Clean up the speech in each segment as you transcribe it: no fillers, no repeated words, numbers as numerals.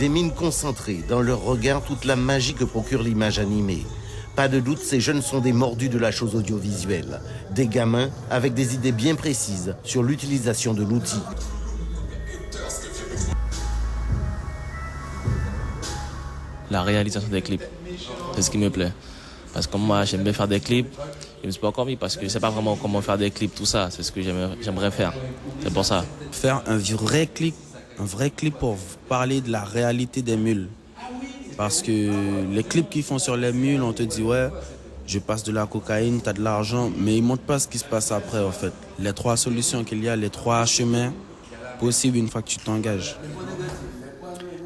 Des mines concentrées, dans leur regard toute la magie que procure l'image animée. Pas de doute, ces jeunes sont des mordus de la chose audiovisuelle. Des gamins avec des idées bien précises sur l'utilisation de l'outil. La réalisation des clips, c'est ce qui me plaît. Parce que moi, j'aime bien faire des clips. Je ne me suis pas encore mis parce que je ne sais pas vraiment comment faire des clips, tout ça. C'est ce que j'aimerais faire. C'est pour ça. Faire un vrai clip pour parler de la réalité des mules. Parce que les clips qu'ils font sur les mules, on te dit ouais, je passe de la cocaïne, t'as de l'argent, mais ils ne montrent pas ce qui se passe après en fait. Les 3 solutions qu'il y a, les 3 chemins possibles une fois que tu t'engages.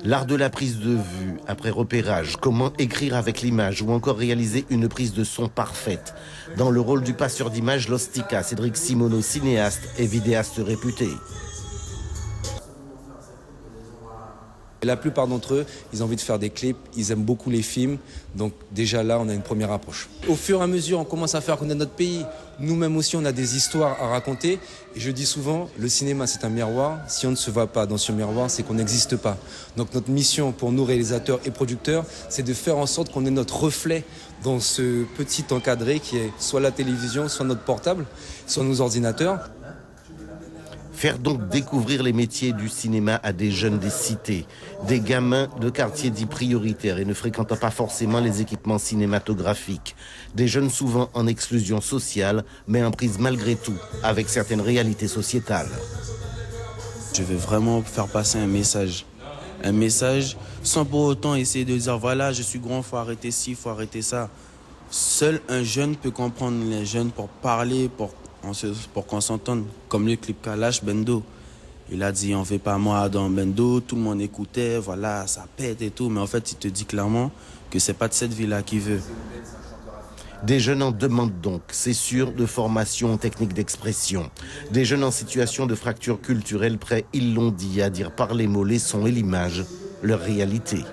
L'art de la prise de vue, après repérage, comment écrire avec l'image ou encore réaliser une prise de son parfaite. Dans le rôle du passeur d'image, Lostica, Cédric Simoneau, cinéaste et vidéaste réputé. La plupart d'entre eux, ils ont envie de faire des clips, ils aiment beaucoup les films, donc déjà là, on a une première approche. Au fur et à mesure, on commence à faire connaître notre pays. Nous-mêmes aussi, on a des histoires à raconter. Et je dis souvent, le cinéma, c'est un miroir. Si on ne se voit pas dans ce miroir, c'est qu'on n'existe pas. Donc notre mission pour nous, réalisateurs et producteurs, c'est de faire en sorte qu'on ait notre reflet dans ce petit encadré qui est soit la télévision, soit notre portable, soit nos ordinateurs. Faire donc découvrir les métiers du cinéma à des jeunes des cités, des gamins de quartiers dits prioritaires et ne fréquentant pas forcément les équipements cinématographiques. Des jeunes souvent en exclusion sociale, mais en prise malgré tout avec certaines réalités sociétales. Je veux vraiment faire passer un message. Un message sans pour autant essayer de dire voilà, je suis grand, il faut arrêter ci, il faut arrêter ça. Seul un jeune peut comprendre les jeunes pour parler, pour qu'on s'entende, comme le clip Kalash Bendo. Il a dit on fait pas moi dans Bendo, tout le monde écoutait, voilà, ça pète et tout, mais en fait il te dit clairement que c'est pas de cette vie-là qu'il veut. Des jeunes en demandent donc, c'est sûr, de formation en technique d'expression. Des jeunes en situation de fracture culturelle prêts, ils l'ont dit, à dire par les mots, les sons et l'image, leur réalité.